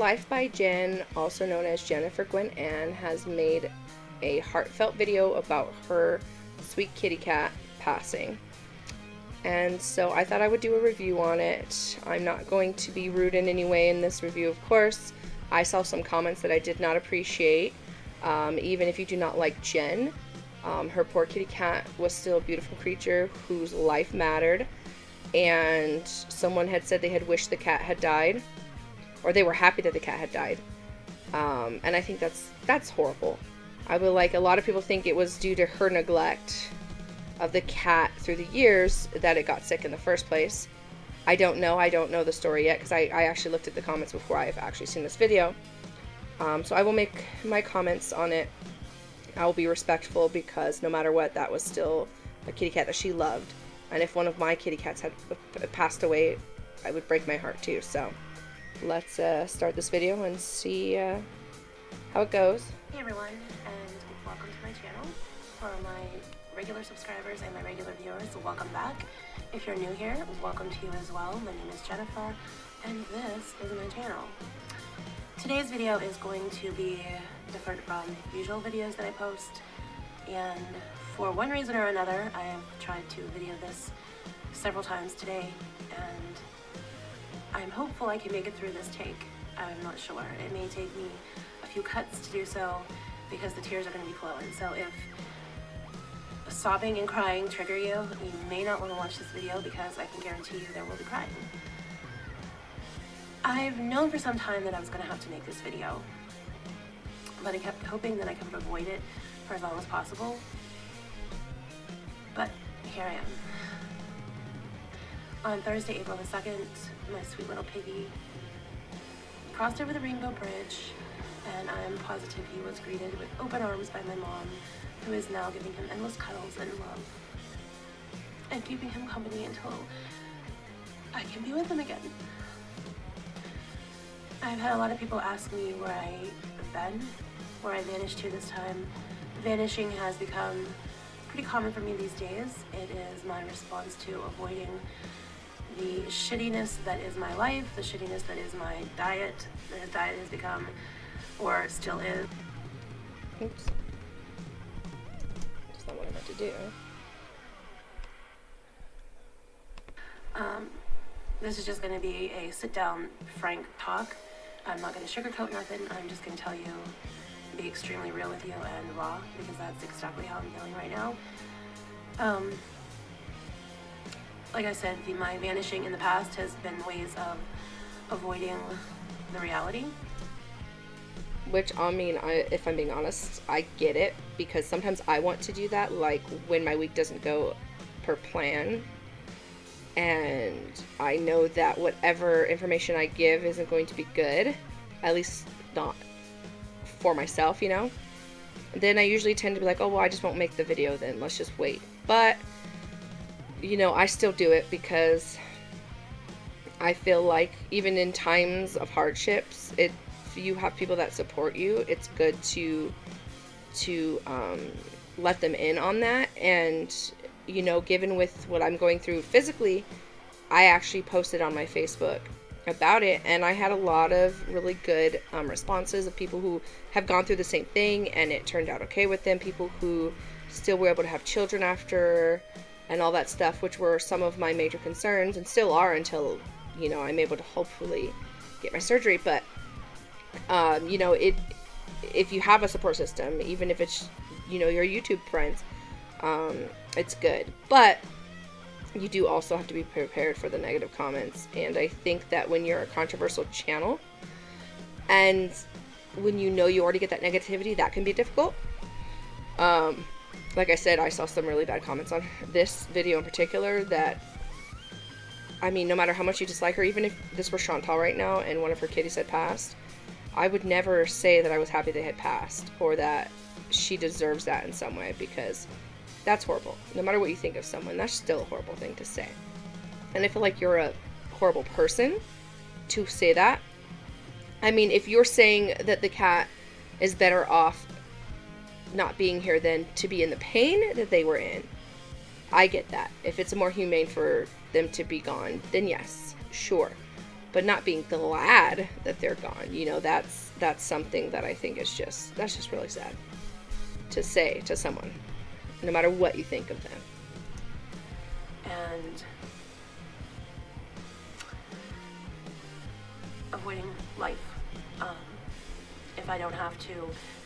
Life by Jen, also known as Jennifer Gwen Ann, has made a heartfelt video about her sweet kitty cat passing. And so I thought I would do a review on it. I'm not going to be rude in any way in this review, of course. I saw some comments that I did not appreciate. Even if you do not like Jen, her poor kitty cat was still a beautiful creature whose life mattered. And someone had said they had wished the cat had died, or they were happy that the cat had died. And I think that's horrible. I would like, a lot of people think it was due to her neglect of the cat through the years that it got sick in the first place. I don't know the story yet, because I actually looked at the comments before I've actually seen this video. So I will make my comments on it. I will be respectful, because no matter what, that was still a kitty cat that she loved. And if one of my kitty cats had passed away, I would break my heart too. So let's start this video and see how it goes. Hey everyone, and welcome to my channel. For my regular subscribers and my regular viewers, welcome back. If you're new here, welcome to you as well. My name is Jennifer, and this is my channel. Today's video is going to be different from usual videos that I post, and for one reason or another, I have tried to video this several times today, and I'm hopeful I can make it through this take. I'm not sure. It may take me a few cuts to do so, because the tears are going to be flowing. So if sobbing and crying trigger you, you may not want to watch this video, because I can guarantee you there will be crying. I've known for some time that I was going to have to make this video, but I kept hoping that I could avoid it for as long as possible. But here I am. On Thursday, April the 2nd, my sweet little Piggy crossed over the Rainbow Bridge, and I'm positive he was greeted with open arms by my mom, who is now giving him endless cuddles and love, and keeping him company until I can be with him again. I've had a lot of people ask me where I've been, where I vanished to this time. Vanishing has become pretty common for me these days. It is my response to avoiding the shittiness that is my life, the shittiness that is my diet. The diet has become, or still is. Oops. That's not what I meant to do. This is just going to be a sit-down, frank talk. I'm not going to sugarcoat nothing. I'm just going to tell you, be extremely real with you and raw, because that's exactly how I'm feeling right now. Like I said, my vanishing in the past has been ways of avoiding the reality. Which, I mean, if I'm being honest, I get it, because sometimes I want to do that, like when my week doesn't go per plan, and I know that whatever information I give isn't going to be good, at least not for myself, you know, then I usually tend to be like, oh, well, I just won't make the video then, let's just wait. But, you know, I still do it, because I feel like even in times of hardships, if you have people that support you, it's good to let them in on that. And, you know, given with what I'm going through physically, I actually posted on my Facebook about it, and I had a lot of really good responses of people who have gone through the same thing and it turned out okay with them, people who still were able to have children after, and all that stuff, which were some of my major concerns, and still are until, you know, I'm able to hopefully get my surgery. But you know, if you have a support system, even if it's, you know, your YouTube friends, it's good. But you do also have to be prepared for the negative comments. And I think that when you're a controversial channel, and when you know you already get that negativity, that can be difficult. Like I said, I saw some really bad comments on this video in particular that, I mean, no matter how much you dislike her, even if this were Chantal right now and one of her kitties had passed, I would never say that I was happy they had passed, or that she deserves that in some way, because that's horrible. No matter what you think of someone, that's still a horrible thing to say. And I feel like you're a horrible person to say that. I mean, if you're saying that the cat is better off not being here than to be in the pain that they were in, I get that. If it's more humane for them to be gone, then yes, sure. but not being glad that they're gone. You know, that's something that I think is that's just really sad to say to someone, no matter what you think of them. And avoiding life. If I don't have to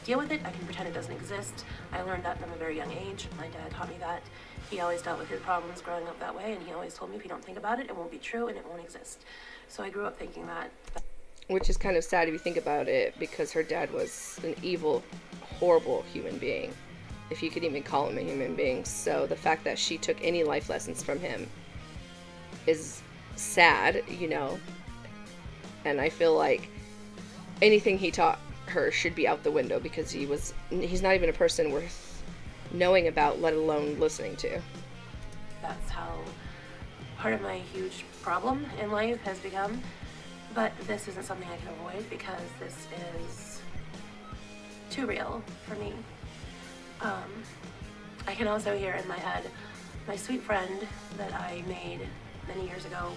deal with it, I can pretend it doesn't exist. I learned that from a very young age. My dad taught me that. He always dealt with his problems growing up that way, and he always told me if you don't think about it, it won't be true and it won't exist. So I grew up thinking that. Which is kind of sad if you think about it, because her dad was an evil, horrible human being, if you could even call him a human being. So the fact that she took any life lessons from him is sad, you know. And I feel like anything he taught her should be out the window, because he's not even a person worth knowing about, let alone listening to. That's how part of my huge problem in life has become. But this isn't something I can avoid, because this is too real for me. I can also hear in my head my sweet friend that I made many years ago.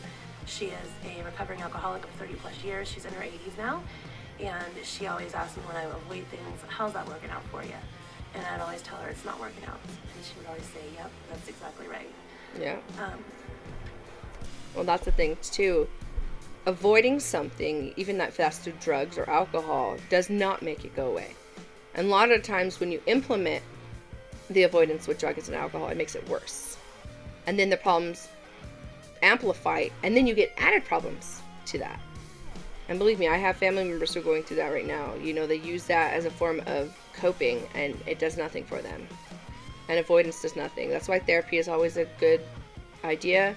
She is a recovering alcoholic of 30 plus years. She's in her 80s now. And she always asks me when I avoid things, how's that working out for you? And I'd always tell her it's not working out. And she would always say, yep, that's exactly right. Yeah. Well, that's the thing, too. Avoiding something, even if that's through drugs or alcohol, does not make it go away. And a lot of times when you implement the avoidance with drugs and alcohol, it makes it worse. And then the problems amplify, and then you get added problems to that. And believe me, I have family members who are going through that right now. You know, they use that as a form of coping, and it does nothing for them. And avoidance does nothing. That's why therapy is always a good idea.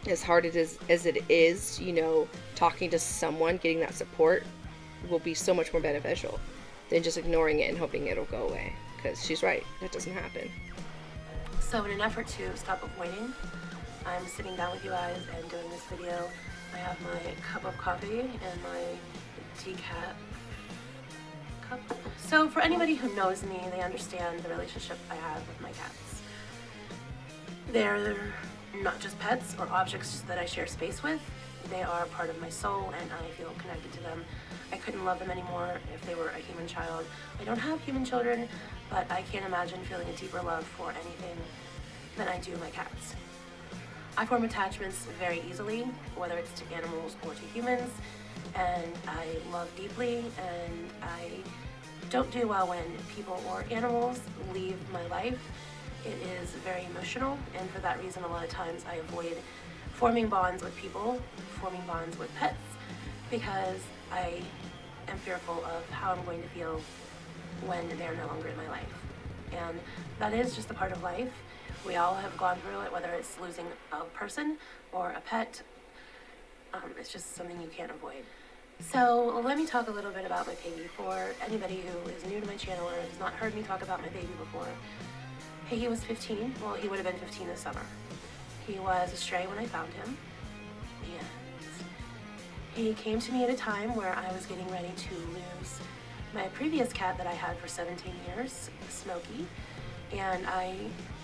As hard as it is, you know, talking to someone, getting that support will be so much more beneficial than just ignoring it and hoping it'll go away. Because she's right, that doesn't happen. So in an effort to stop avoiding, I'm sitting down with you guys and doing this video. I have my cup of coffee and my decaf cup. So for anybody who knows me, they understand the relationship I have with my cats. They're not just pets or objects that I share space with. They are part of my soul, and I feel connected to them. I couldn't love them anymore if they were a human child. I don't have human children, but I can't imagine feeling a deeper love for anything than I do my cats. I form attachments very easily, whether it's to animals or to humans, and I love deeply, and I don't do well when people or animals leave my life. It is very emotional, and for that reason, a lot of times I avoid forming bonds with people, forming bonds with pets, because I am fearful of how I'm going to feel when they're no longer in my life. And that is just a part of life. We all have gone through it, whether it's losing a person or a pet. It's just something you can't avoid. So let me talk a little bit about my Piggy. For anybody who is new to my channel or has not heard me talk about my baby before, Piggy was 15. Well, he would have been 15 this summer. He was a stray when I found him. And he came to me at a time where I was getting ready to lose my previous cat that I had for 17 years, Smokey. And I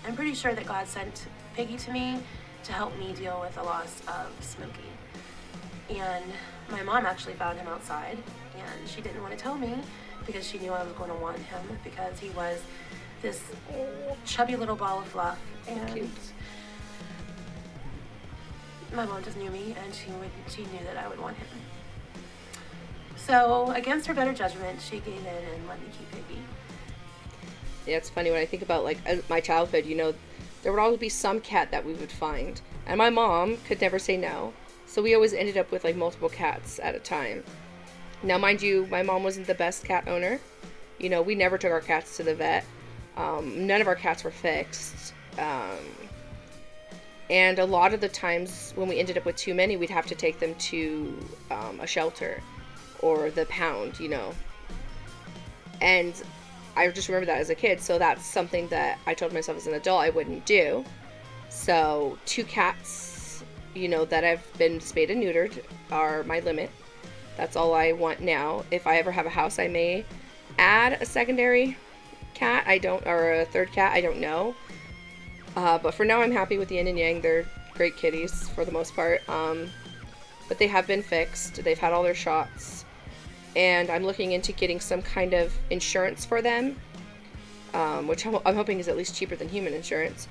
am pretty sure that God sent Piggy to me to help me deal with the loss of Smokey. And my mom actually found him outside, and she didn't want to tell me because she knew I was going to want him, because he was this chubby little ball of fluff. And cute. My mom just knew me, and she knew that I would want him. So against her better judgment, she gave in and let me keep Piggy. Yeah, it's funny when I think about, like, my childhood, you know, there would always be some cat that we would find. And my mom could never say no. So we always ended up with, like, multiple cats at a time. Now, mind you, my mom wasn't the best cat owner. You know, we never took our cats to the vet. None of our cats were fixed. And a lot of the times when we ended up with too many, we'd have to take them to a shelter or the pound, you know. And I just remember that as a kid, so that's something that I told myself as an adult I wouldn't do. So 2 cats, you know, that have been spayed and neutered are my limit. That's all I want now. If I ever have a house, I may add a secondary cat. Or a third cat, I don't know. But for now, I'm happy with the yin and yang. They're great kitties for the most part. but they have been fixed. They've had all their shots, and I'm looking into getting some kind of insurance for them, which I'm hoping is at least cheaper than human insurance,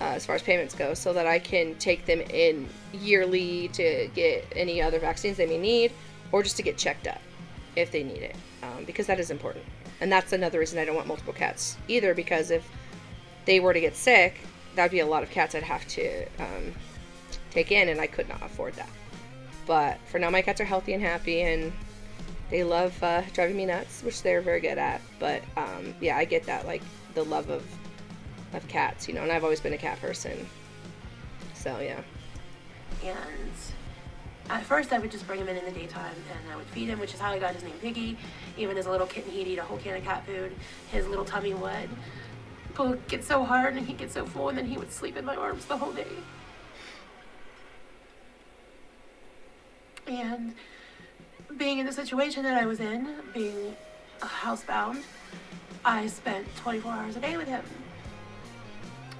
as far as payments go, so that I can take them in yearly to get any other vaccines they may need, or just to get checked up if they need it, because that is important. And that's another reason I don't want multiple cats either, because if they were to get sick, that would be a lot of cats I'd have to take in, and I could not afford that. But for now, my cats are healthy and happy, and they love driving me nuts, which they're very good at. But yeah, I get that, like, the love of cats, you know, and I've always been a cat person. So yeah. And at first I would just bring him in the daytime, and I would feed him, which is how I got his name, Piggy. Even as a little kitten, he'd eat a whole can of cat food. His little tummy would get so hard and he'd get so full, and then he would sleep in my arms the whole day. And being in the situation that I was in, being housebound, I spent 24 hours a day with him.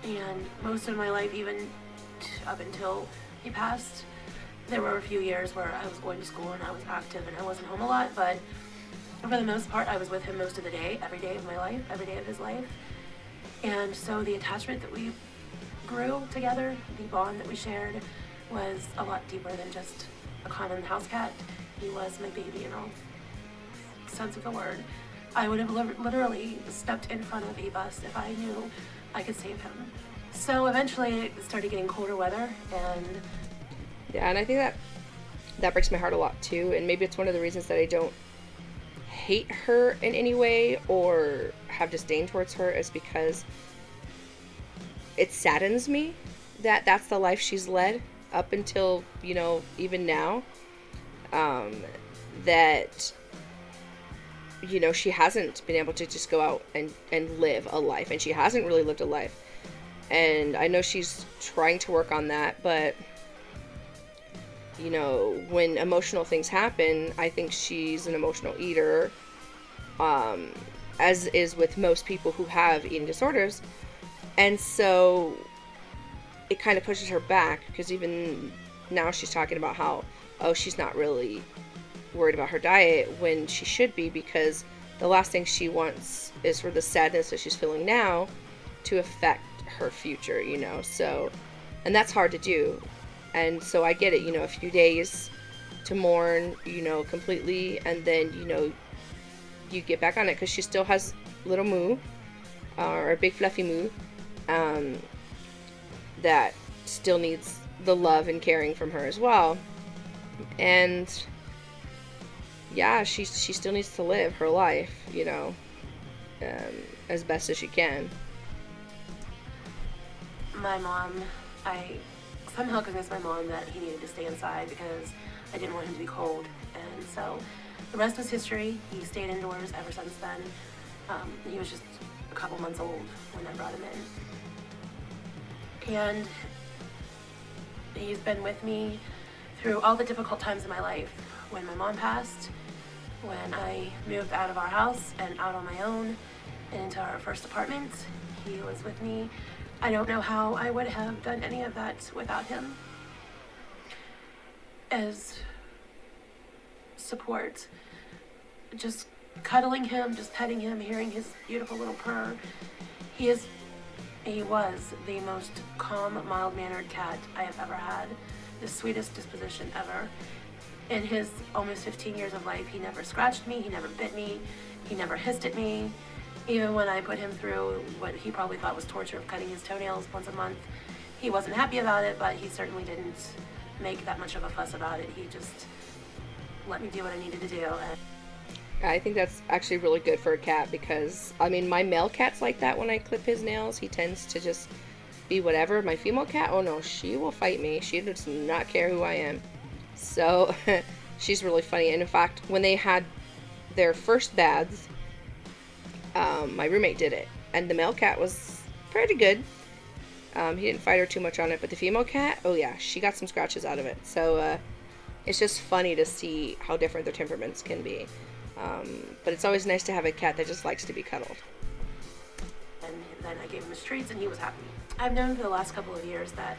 And most of my life, even up until he passed, there were a few years where I was going to school and I was active and I wasn't home a lot, but for the most part, I was with him most of the day, every day of my life, every day of his life. And so the attachment that we grew together, the bond that we shared, was a lot deeper than just a common house cat. He was my baby in all sense of the word. I would have literally stepped in front of a bus if I knew I could save him. So eventually it started getting colder weather, and yeah, and I think that breaks my heart a lot too, and maybe it's one of the reasons that I don't hate her in any way or have disdain towards her, is because it saddens me that that's the life she's led up until, you know, even now, that, you know, she hasn't been able to just go out and live a life, and she hasn't really lived a life. And I know she's trying to work on that, but, you know, when emotional things happen, I think she's an emotional eater, as is with most people who have eating disorders. And so it kind of pushes her back, because even now she's talking about how, oh, she's not really worried about her diet when she should be, because the last thing she wants is for the sadness that she's feeling now to affect her future, you know. So, and that's hard to do. And so I get it, you know, a few days to mourn, you know, completely, and then, you know, you get back on it, because she still has little Moo, or a big fluffy Moo, that still needs the love and caring from her as well. And yeah, she still needs to live her life, you know, as best as she can. my mom, I somehow convinced my mom that he needed to stay inside because I didn't want him to be cold. And so the rest was history. He stayed indoors ever since then. He was just a couple months old when I brought him in. And he's been with me through all the difficult times in my life. When my mom passed, when I moved out of our house and out on my own and into our first apartment, he was with me. I don't know how I would have done any of that without him as support. Just cuddling him, just petting him, hearing his beautiful little purr. He was the most calm, mild-mannered cat I have ever had. The sweetest disposition ever. In his almost 15 years of life, he never scratched me, he never bit me, he never hissed at me. Even when I put him through what he probably thought was torture of cutting his toenails once a month, he wasn't happy about it, but he certainly didn't make that much of a fuss about it. He just let me do what I needed to do. I think that's actually really good for a cat, because, I mean, my male cat's like that when I clip his nails. He tends to just be whatever. My female cat, oh no, she will fight me. She does not care who I am. So, she's really funny. And in fact, when they had their first baths, my roommate did it. And the male cat was pretty good. He didn't fight her too much on it. But the female cat, oh yeah, she got some scratches out of it. So, it's just funny to see how different their temperaments can be. But it's always nice to have a cat that just likes to be cuddled. And then I gave him his treats and he was happy. I've known for the last couple of years that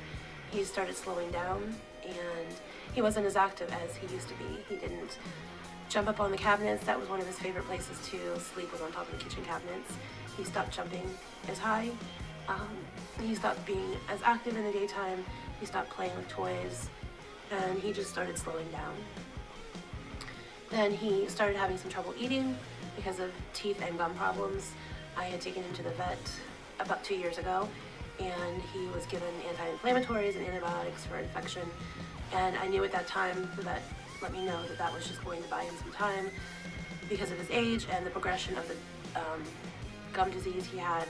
he started slowing down and he wasn't as active as he used to be. He didn't jump up on the cabinets. That was one of his favorite places to sleep, was on top of the kitchen cabinets. He stopped jumping as high. He stopped being as active in the daytime. He stopped playing with toys, and he just started slowing down. Then he started having some trouble eating because of teeth and gum problems. I had taken him to the vet about 2 years ago, and he was given anti-inflammatories and antibiotics for infection. And I knew at that time, the vet let me know that that was just going to buy him some time because of his age and the progression of the gum disease he had.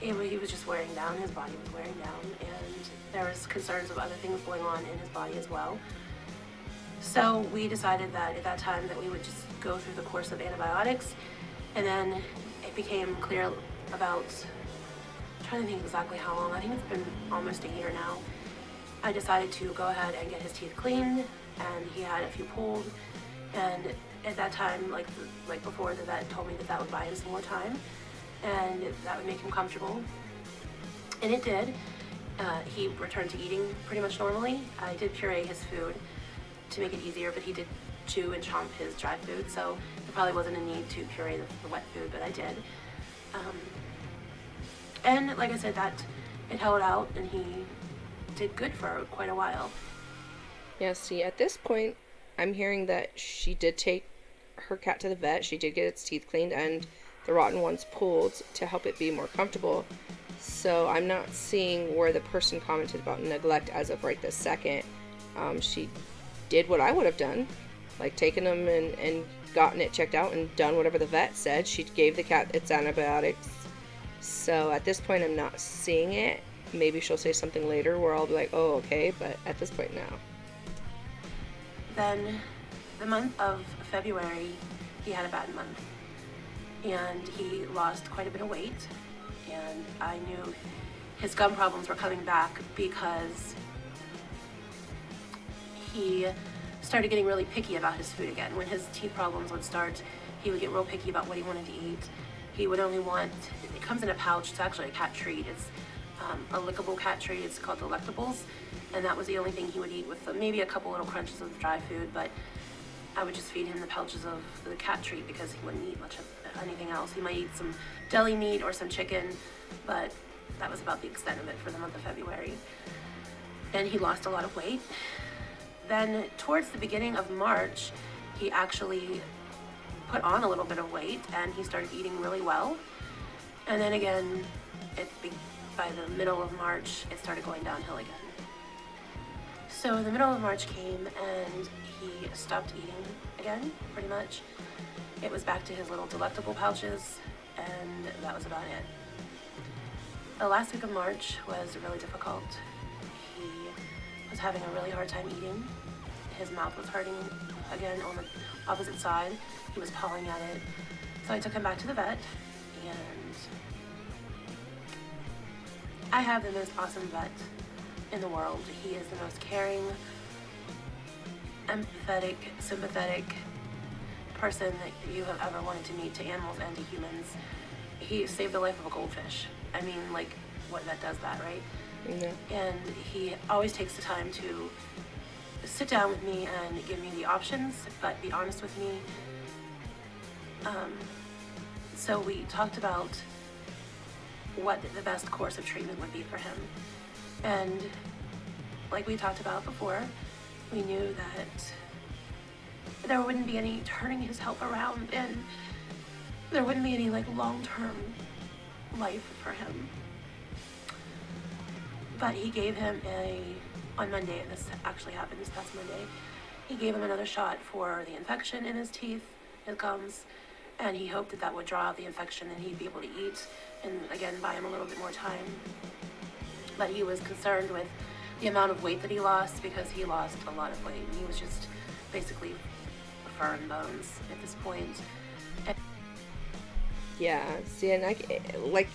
He was just wearing down, his body was wearing down, and there was concerns of other things going on in his body as well. So we decided that at that time that we would just go through the course of antibiotics, and then it became clear about, I'm trying to think exactly how long, I think it's been almost a year now. I decided to go ahead and get his teeth cleaned, and he had a few pulled, and at that time, like before, the vet told me that that would buy him some more time, and that would make him comfortable, and it did. He returned to eating pretty much normally. I did puree his food to make it easier, but he did chew and chomp his dry food, so there probably wasn't a need to puree the wet food, but I did. And like I said, that it held out, and he did good for quite a while. Yeah, see, at this point, I'm hearing that she did take her cat to the vet. She did get its teeth cleaned and the rotten ones pulled to help it be more comfortable. So I'm not seeing where the person commented about neglect as of right this second. She did what I would have done, like taken them and gotten it checked out and done whatever the vet said. She gave the cat its antibiotics. So at this point, I'm not seeing it. Maybe she'll say something later where I'll be like, oh, okay, but at this point, no. Then the month of February, he had a bad month, and he lost quite a bit of weight, and I knew his gum problems were coming back because he started getting really picky about his food again. When his teeth problems would start, he would get real picky about what he wanted to eat. He would only want, it comes in a pouch, it's actually a cat treat. It's a lickable cat treat, it's called Delectables, and that was the only thing he would eat, with maybe a couple little crunches of dry food, but I would just feed him the pouches of the cat treat because he wouldn't eat much of anything else. He might eat some deli meat or some chicken, but that was about the extent of it for the month of February. And he lost a lot of weight. Then towards the beginning of March, he actually put on a little bit of weight, and he started eating really well. And then again, by the middle of March, it started going downhill again. So the middle of March came, and he stopped eating again, pretty much. It was back to his little delectable pouches, and that was about it. The last week of March was really difficult. He was having a really hard time eating. His mouth was hurting again on the opposite side. He was pawing at it. So I took him back to the vet, and I have the most awesome vet in the world. He is the most caring, empathetic, sympathetic person that you have ever wanted to meet, to animals and to humans. He saved the life of a goldfish. I mean, like, what vet does that, right? Mm-hmm. And he always takes the time to sit down with me and give me the options, but be honest with me. So we talked about what the best course of treatment would be for him. And like we talked about before, we knew that there wouldn't be any turning his health around, and there wouldn't be any like long-term life for him. But he gave him on Monday, and this actually happened this past Monday, he gave him another shot for the infection in his teeth, his gums, and he hoped that that would draw out the infection and he'd be able to eat and again buy him a little bit more time. But he was concerned with the amount of weight that he lost, because he lost a lot of weight. He was just basically fur and bones at this point. Yeah, see, and like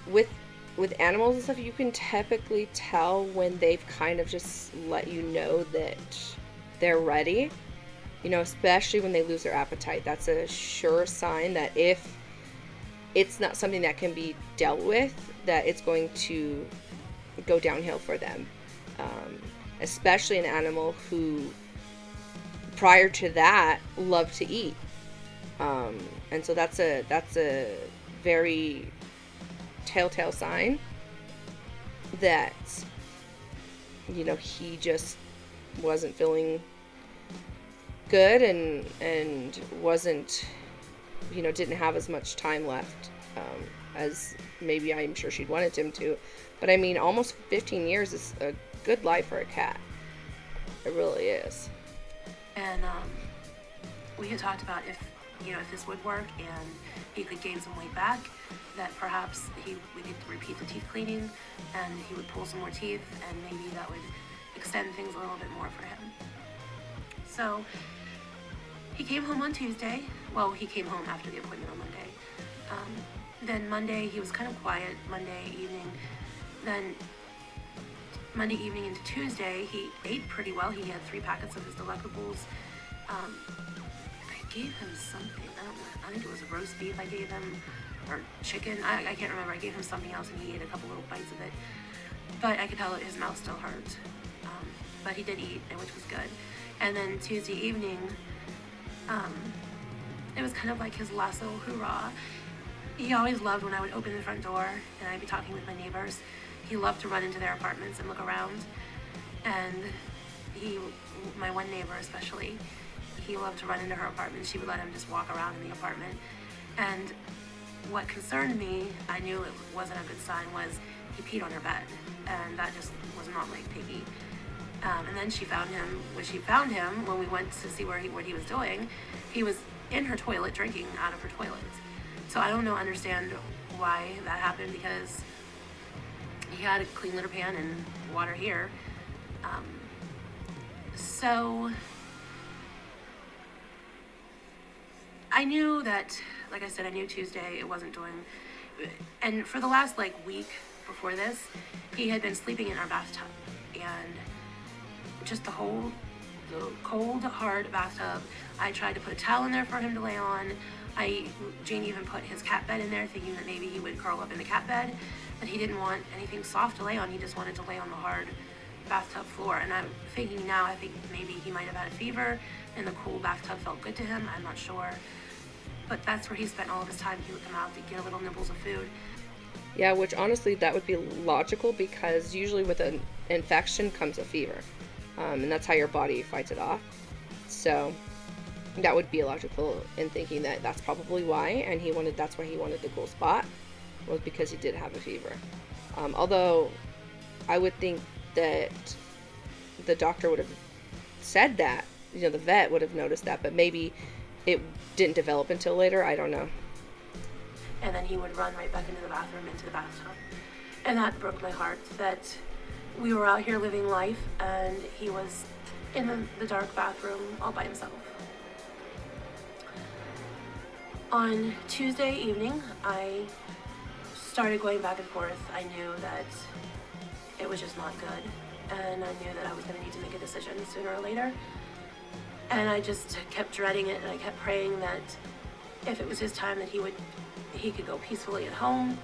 with animals and stuff, you can typically tell when they've kind of just let you know that they're ready. You know, especially when they lose their appetite. That's a sure sign that if it's not something that can be dealt with, that it's going to go downhill for them. especially an animal who, prior to that, loved to eat. And so that's a very telltale sign that, he just wasn't feeling good, and wasn't, didn't have as much time left as maybe I'm sure she'd wanted him to. But I mean, almost 15 years is a good life for a cat. It really is. And we had talked about if this would work and he could gain some weight back, that perhaps we could repeat the teeth cleaning and he would pull some more teeth, and maybe that would extend things a little bit more for him. So he came home on Tuesday. Well, he came home after the appointment on Monday. Then Monday he was kind of quiet. Monday evening. Then Monday evening into Tuesday he ate pretty well. He had 3 packets of his delectables. I gave him something. I don't know. I think it was roast beef I gave him, or chicken. I can't remember. I gave him something else, and he ate a couple little bites of it. But I could tell that his mouth still hurt. But he did eat, which was good. And then Tuesday evening, it was kind of like his last little hurrah. He always loved when I would open the front door and I'd be talking with my neighbors. He loved to run into their apartments and look around. And my one neighbor especially, he loved to run into her apartment. She would let him just walk around in the apartment. And what concerned me, I knew it wasn't a good sign, was he peed on her bed. And that just was not like Piggy. And then she found him. When she found him, when we went to see what he was doing, he was in her toilet drinking out of her toilet. So I don't understand why that happened, because he had a clean litter pan and water here. So I knew that, like I said, I knew Tuesday it wasn't doing. And for the last week before this, he had been sleeping in our bathtub, and just the cold, hard bathtub. I tried to put a towel in there for him to lay on. Jane even put his cat bed in there, thinking that maybe he would curl up in the cat bed, but he didn't want anything soft to lay on. He just wanted to lay on the hard bathtub floor. And I'm thinking now, I think maybe he might have had a fever, and the cool bathtub felt good to him. I'm not sure. But that's where he spent all of his time. He would come out to get little nibbles of food. Yeah, which honestly, that would be logical, because usually with an infection comes a fever. And that's how your body fights it off. So that would be logical in thinking that that's probably why, and that's why he wanted the cool spot, was because he did have a fever. Although I would think that the doctor would have said that, the vet would have noticed that, but maybe it didn't develop until later. I don't know. And then he would run right back into the bathroom, into the bathtub. And that broke my heart, that we were out here living life and he was in the dark bathroom all by himself. On Tuesday evening, I started going back and forth. I knew that it was just not good, and I knew that I was going to need to make a decision sooner or later. And I just kept dreading it, and I kept praying that if it was his time, that he could go peacefully at home,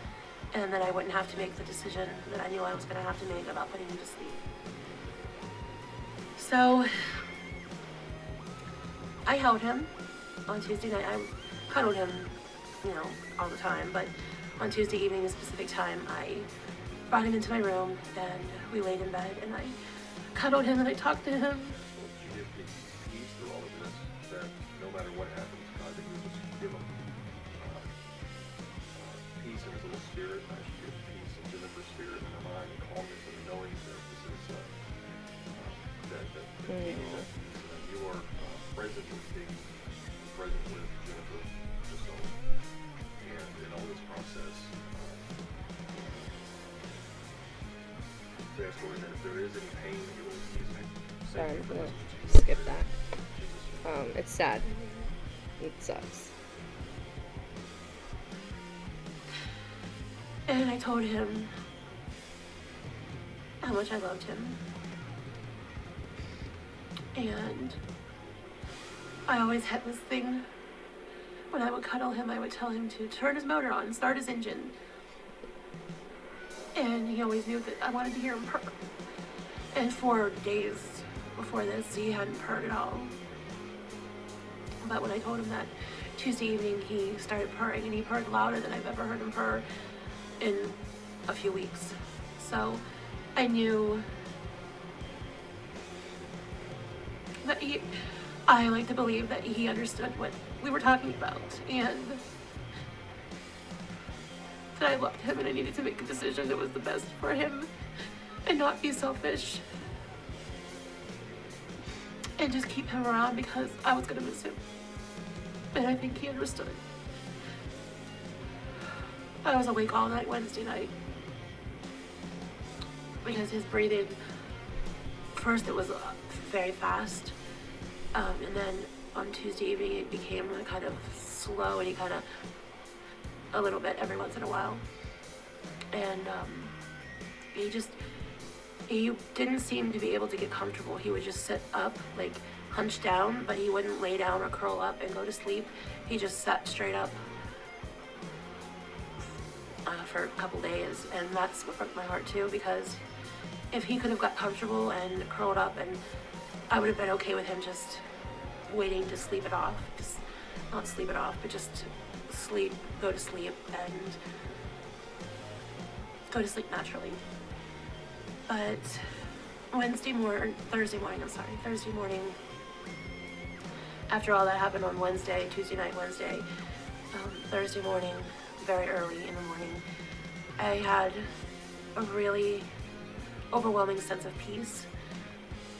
and that I wouldn't have to make the decision that I knew I was going to have to make about putting him to sleep. So I held him on Tuesday night. I cuddled him, all the time, but on Tuesday evening, a specific time, I brought him into my room and we laid in bed and I cuddled him and I talked to him. You give me peace through all of this, that no matter what happens, God, that you just give him peace in his little spirit. I should give peace in Jennifer's spirit and her mind, and calmness and knowing that this is that you are present with Piggy, present with Jennifer, just so, and in all this process. Fast forward, that if there is any pain, you will use. Sorry, I'm going to skip that. It's sad. It sucks. And I told him how much I loved him. And I always had this thing, when I would cuddle him, I would tell him to turn his motor on, start his engine. And he always knew that I wanted to hear him purr. And 4 days before this, he hadn't purred at all. But when I told him that Tuesday evening, he started purring, and he purred louder than I've ever heard him purr in a few weeks. So I knew that I like to believe that he understood what we were talking about, and that I loved him, and I needed to make a decision that was the best for him and not be selfish and just keep him around because I was gonna miss him. And I think he understood. I was awake all night Wednesday night because his breathing, first it was very fast, and then on Tuesday evening it became kind of slow, and he kind of a little bit every once in a while, and he didn't seem to be able to get comfortable. He would just sit up, like hunched down, but he wouldn't lay down or curl up and go to sleep. He just sat straight up for a couple days, and that's what broke my heart too, because if he could have got comfortable and curled up, and I would have been okay with him just waiting to sleep it off, just not sleep it off, but just sleep, go to sleep, and go to sleep naturally. But Thursday morning, after all that happened on Wednesday, Tuesday night, Wednesday, Thursday morning, very early in the morning, I had a really overwhelming sense of peace,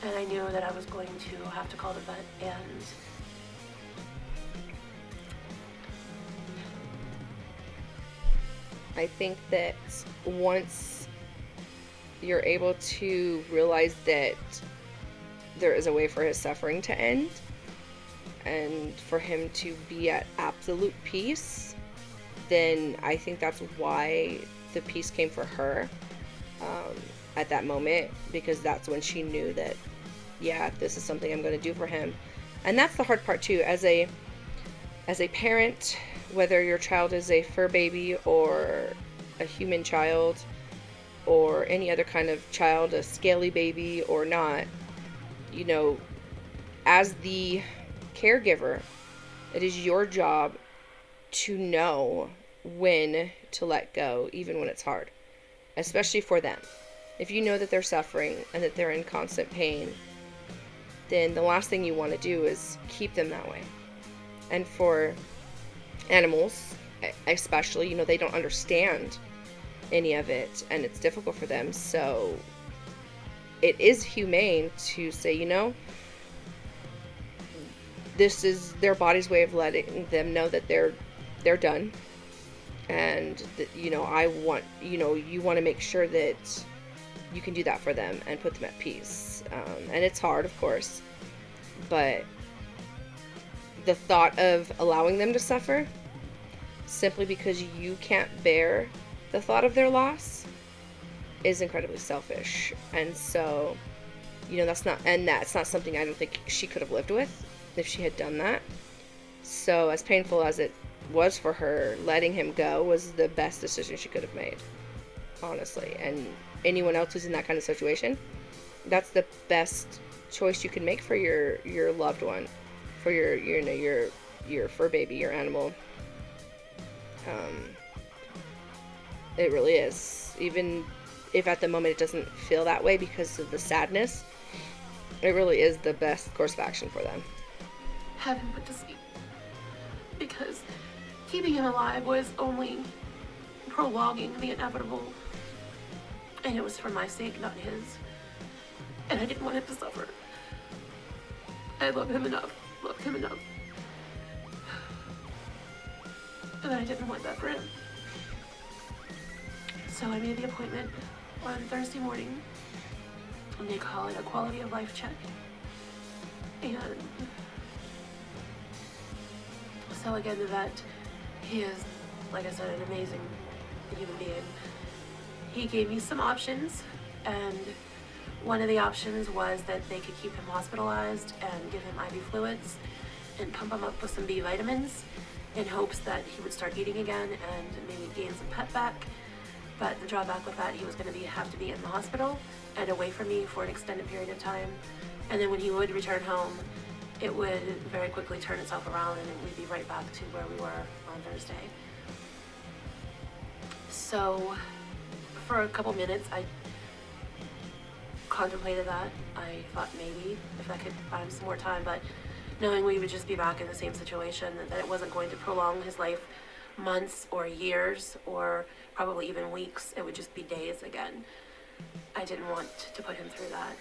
and I knew that I was going to have to call the vet, and I think that once you're able to realize that there is a way for his suffering to end and for him to be at absolute peace, then I think that's why the peace came for her at that moment, because that's when she knew that, yeah, this is something I'm going to do for him. And that's the hard part too, as a parent, whether your child is a fur baby or a human child or any other kind of child, a scaly baby or not, you know, as the caregiver, it is your job to know when to let go, even when it's hard, especially for them. If you know that they're suffering and that they're in constant pain, then the last thing you want to do is keep them that way. And for animals, especially, you know, they don't understand any of it, and it's difficult for them. So it is humane to say, you know, this is their body's way of letting them know that they're done, and that, you know, I want, you know, you want to make sure that you can do that for them and put them at peace. And it's hard, of course, but the thought of allowing them to suffer simply because you can't bear the thought of their loss is incredibly selfish. And so, you know, that's not something I don't think she could have lived with if she had done that. So as painful as it was for her, letting him go was the best decision she could have made, honestly. And anyone else who's in that kind of situation, that's the best choice you can make for your loved one, for your fur baby, your animal. It really is. Even if at the moment it doesn't feel that way because of the sadness, it really is the best course of action for them. Have him put to sleep, because keeping him alive was only prolonging the inevitable, and it was for my sake, not his, and I didn't want him to suffer. I loved him enough, and I didn't want that for him. So I made the appointment on Thursday morning, and they call it a quality of life check. And so again, the vet, he is, like I said, an amazing human being. He gave me some options, and one of the options was that they could keep him hospitalized and give him IV fluids and pump him up with some B vitamins in hopes that he would start eating again and maybe gain some pet back. But the drawback with that, he was going to have to be in the hospital and away from me for an extended period of time. And then when he would return home, it would very quickly turn itself around and we'd be right back to where we were on Thursday. So for a couple minutes, I contemplated that. I thought maybe if I could find some more time, but knowing we would just be back in the same situation, that it wasn't going to prolong his life months or years or probably even weeks, it would just be days again. I didn't want to put him through that.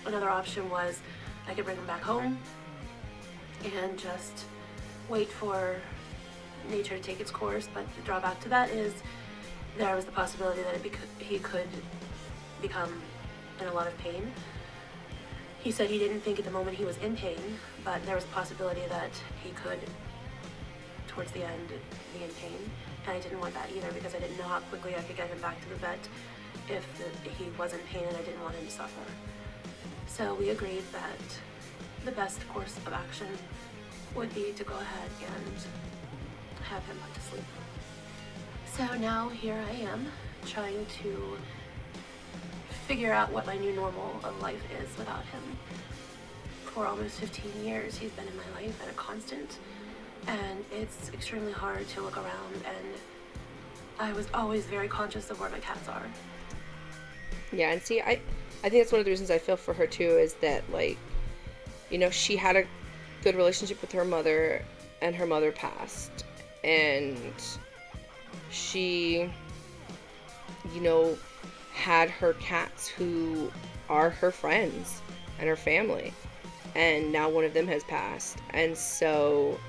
Another option was I could bring him back home and just wait for nature to take its course, but the drawback to that is there was the possibility that he could become in a lot of pain. He said he didn't think at the moment he was in pain, but there was a possibility that he could, towards the end, be in pain. And I didn't want that either because I didn't know how quickly I could get him back to the vet if he was in pain, and I didn't want him to suffer. So we agreed that the best course of action would be to go ahead and have him put to sleep. So now here I am trying to figure out what my new normal of life is without him. For almost 15 years, he's been in my life and a constant, and it's extremely hard to look around, and I was always very conscious of where my cats are. Yeah, and see, I think that's one of the reasons I feel for her too, is that, like, you know, she had a good relationship with her mother, and her mother passed, and she, you know, had her cats who are her friends and her family, and now one of them has passed. And so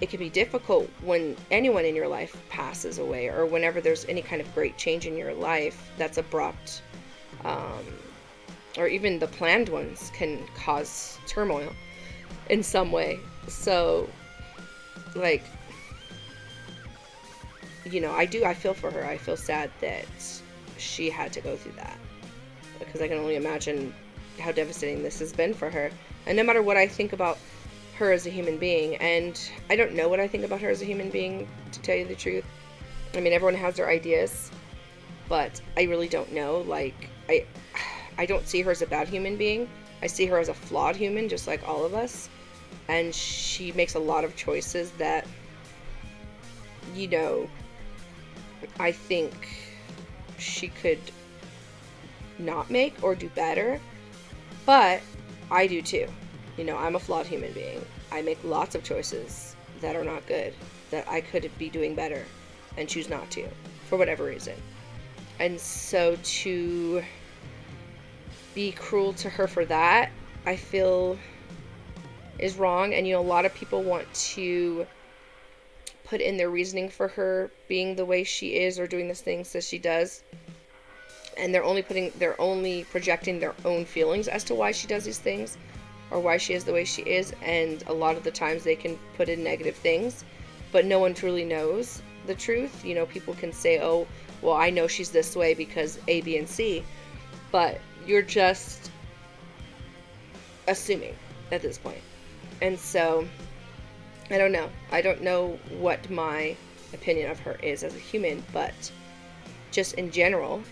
it can be difficult when anyone in your life passes away, or whenever there's any kind of great change in your life that's abrupt, or even the planned ones can cause turmoil in some way. So, like, you know, I feel for her. I feel sad that she had to go through that, because I can only imagine how devastating this has been for her. And no matter what I think about her as a human being, and I don't know what I think about her as a human being, to tell you the truth. I mean, everyone has their ideas, but I really don't know. Like, I don't see her as a bad human being. I see her as a flawed human, just like all of us. And she makes a lot of choices that, you know, I think she could not make or do better. But I do too. You know, I'm a flawed human being. I make lots of choices that are not good, that I could be doing better and choose not to, for whatever reason. And so to be cruel to her for that, I feel is wrong. And, you know, a lot of people want to put in their reasoning for her being the way she is or doing the things that she does. And they're only projecting their own feelings as to why she does these things, or why she is the way she is. And a lot of the times they can put in negative things, but no one truly knows the truth. You know, people can say, oh, well, I know she's this way because A, B, and C, but you're just assuming at this point. And so, I don't know. I don't know what my opinion of her is as a human, but just in general,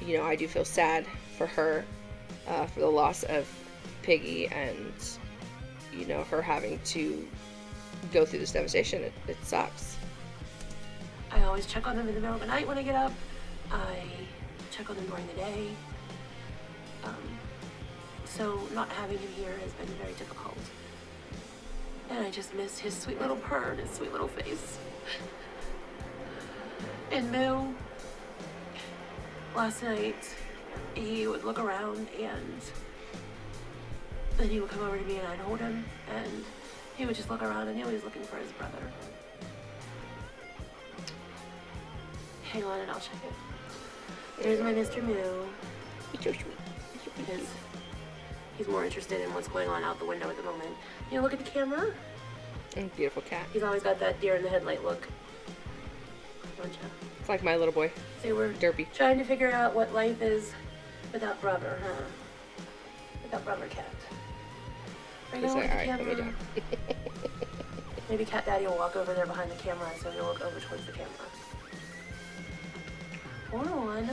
you know, I do feel sad for her, for the loss of Piggy, and, you know, her having to go through this devastation. It sucks. I always check on them in the middle of the night when I get up. I check on them during the day. So not having him here has been very difficult. And I just miss his sweet little purr and his sweet little face. And Moo, last night, he would look around, and then he would come over to me and I'd hold him, and he would just look around and he was looking for his brother. Hang on and I'll check it. There's my Mr. Moo. It's so sweet. He's more interested in what's going on out the window at the moment. You know, look at the camera. Beautiful cat. He's always got that deer in the headlight look. Don't you? It's like my little boy. So we're Derpy. trying to figure out what life is without brother, huh? Without brother cat. Are you gonna look at the camera? Maybe Cat Daddy will walk over there behind the camera, so he'll look over towards the camera. Hold on.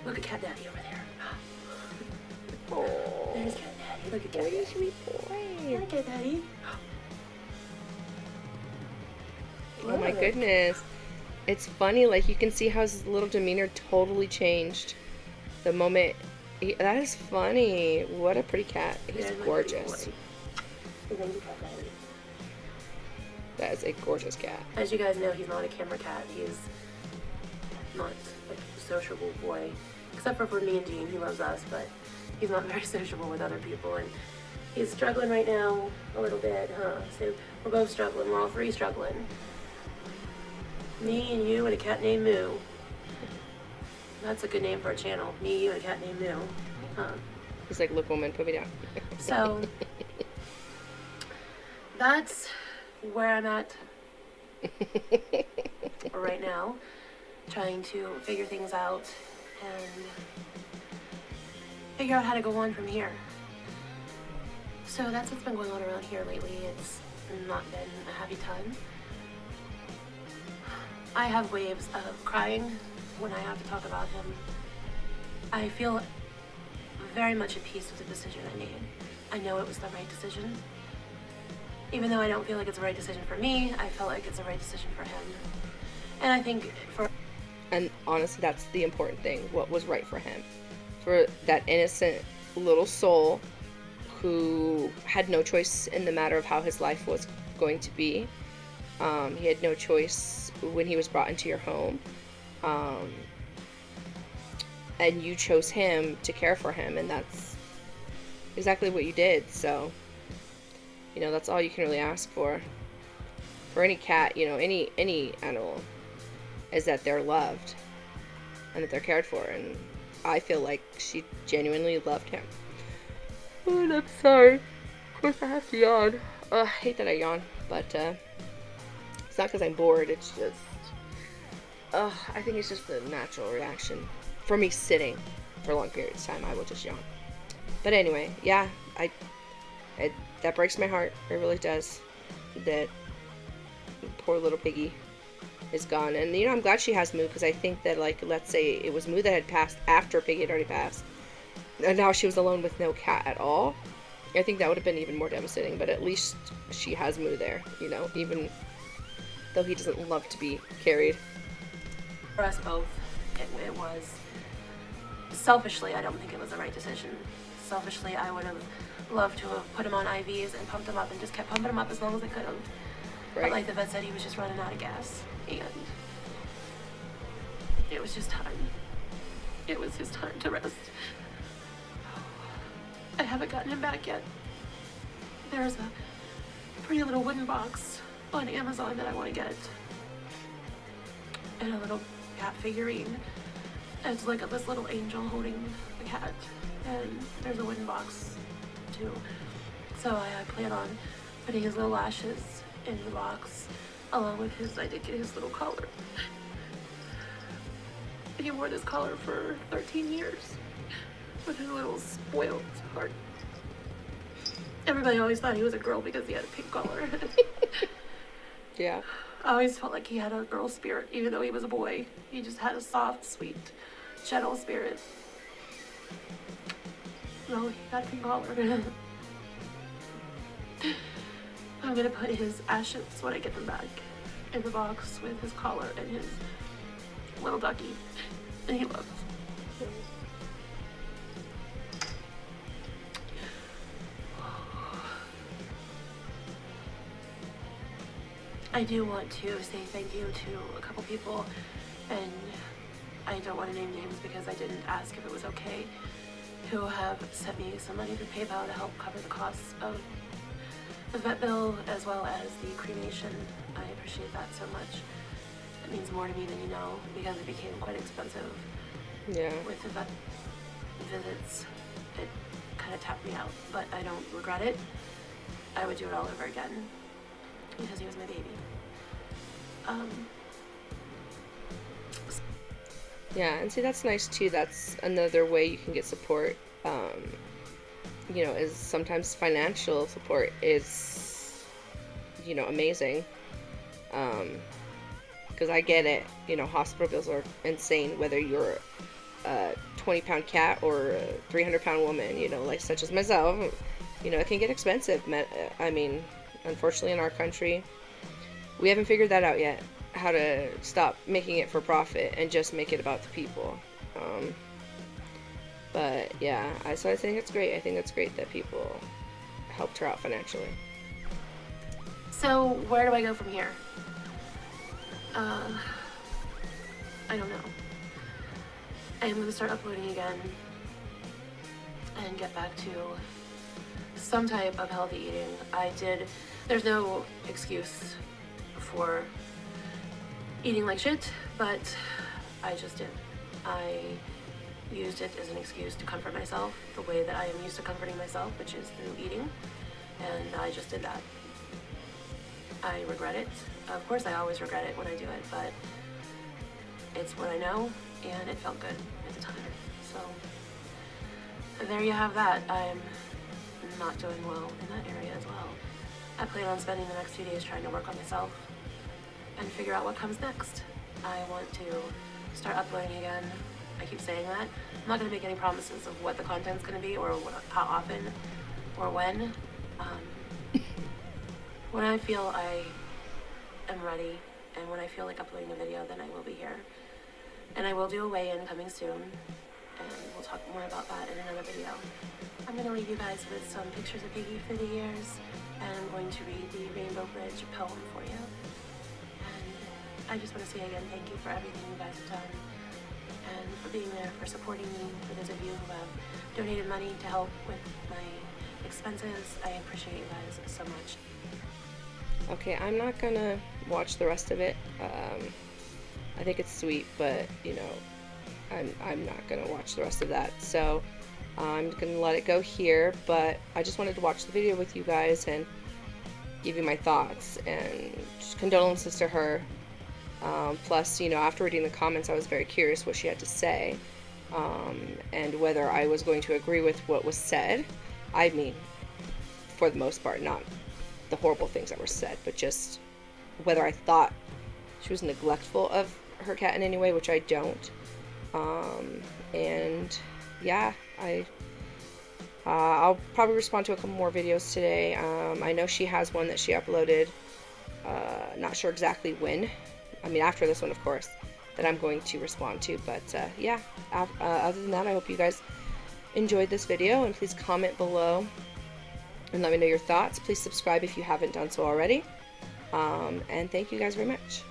Look at Cat Daddy over there. Oh, There's Cat Daddy. Look at Cat Daddy. sweet boy. Look at Cat Daddy. Oh my Look. goodness. It's funny, like you can see how his little demeanor totally changed the moment. That is funny. What a pretty cat. He's There's my gorgeous. pretty boy. Thank you, Cat Daddy. That is a gorgeous cat. As you guys know, he's not a camera cat. He's not a sociable boy. Except for me and Dean, he loves us, but he's not very sociable with other people. And he's struggling right now a little bit, huh? So we're both struggling. We're all three struggling. Me and you and a cat named Moo. That's a good name for a channel. Me, you, and a cat named Moo. Huh? He's like, look, woman, put me down. So that's where I'm at right now, trying to figure things out and figure out how to go on from here. So that's what's been going on around here lately. It's not been a happy time. I have waves of crying when I have to talk about him. I feel very much at peace with the decision I made. I know it was the right decision. Even though I don't feel like it's the right decision for me, I felt like it's the right decision for him. And I think for... And honestly, that's the important thing. What was right for him. For that innocent little soul who had no choice in the matter of how his life was going to be. He had no choice when he was brought into your home. And you chose him to care for him, and that's exactly what you did. So, you know, that's all you can really ask for any cat, you know, any animal, is that they're loved and that they're cared for. And I feel like she genuinely loved him. Oh, and I'm sorry. Of course I have to yawn. I hate that I yawn, but it's not because I'm bored. It's just I think it's just the natural reaction for me sitting for long periods of time. I will just yawn. But anyway, yeah, that breaks my heart. It really does. That poor little Piggy is gone. And, you know, I'm glad she has Moo, because I think that, like, let's say it was Moo that had passed after Piggy had already passed, and now she was alone with no cat at all. I think that would have been even more devastating, but at least she has Moo there, you know, even though he doesn't love to be carried. For us both, it was... Selfishly, I don't think it was the right decision. Selfishly, I would have loved to have put him on IVs and pumped him up and just kept pumping him up as long as I could have. Right. But like the vet said, he was just running out of gas. And it was just time. It was his time to rest. I haven't gotten him back yet. There's a pretty little wooden box on Amazon that I want to get. And a little cat figurine. It's like this little angel holding a cat. And there's a wooden box too. So I plan on putting his little lashes in the box along with I did get his little collar. And he wore this collar for 13 years with his little spoiled heart. Everybody always thought he was a girl because he had a pink collar. Yeah. I always felt like he had a girl spirit, even though he was a boy. He just had a soft, sweet, gentle spirit. No, he got a pink collar. I'm gonna put his ashes when I get them back in the box with his collar and his little ducky. And he loves. I do want to say thank you to a couple people, and I don't want to name names because I didn't ask if it was okay, who have sent me some money through PayPal to help cover the costs of the vet bill as well as the cremation. I appreciate that so much. It means more to me than you know because it became quite expensive. Yeah. With the vet visits, it kind of tapped me out, but I don't regret it. I would do it all over again because he was my baby. Yeah, and see, that's nice too. That's another way you can get support. you know, is sometimes financial support is, you know, amazing. Because I get it, you know, hospital bills are insane, whether you're a 20-pound cat or a 300-pound woman, you know, like such as myself. You know, it can get expensive. I mean, unfortunately in our country, we haven't figured that out yet, how to stop making it for profit and just make it about the people. But yeah, so I think it's great. I think it's great that people helped her out financially. So where do I go from here? I don't know. I am going to start uploading again and get back to some type of healthy eating. There's no excuse for eating like shit, but I just did. I used it as an excuse to comfort myself the way that I am used to comforting myself, which is through eating, and I just did that. I regret it. Of course, I always regret it when I do it, but it's what I know, and it felt good at the time. So there you have that. I'm not doing well in that area as well. I plan on spending the next few days trying to work on myself and figure out what comes next. I want to start uploading again. I keep saying that. I'm not going to make any promises of what the content's going to be or how often or when. When I feel I am ready and when I feel like uploading a video, then I will be here. And I will do a weigh-in coming soon, and we'll talk more about that in another video. I'm going to leave you guys with some pictures of Piggy through the years, and I'm going to read the Rainbow Bridge poem for you. And I just want to say again, thank you for everything you guys have done, and for being there, for supporting me, for those of you who have donated money to help with my expenses. I appreciate you guys so much. Okay, I'm not gonna watch the rest of it. I think it's sweet, but you know, I'm not gonna watch the rest of that. So I'm gonna let it go here. But I just wanted to watch the video with you guys and give you my thoughts and just condolences to her. Plus, you know, after reading the comments, I was very curious what she had to say, and whether I was going to agree with what was said. I mean, for the most part, not the horrible things that were said, but just whether I thought she was neglectful of her cat in any way, which I don't. And yeah, I'll probably respond to a couple more videos today. I know she has one that she uploaded, not sure exactly when. I mean, after this one, of course, that I'm going to respond to. But yeah, other than that, I hope you guys enjoyed this video, and please comment below and let me know your thoughts. Please subscribe if you haven't done so already. And thank you guys very much.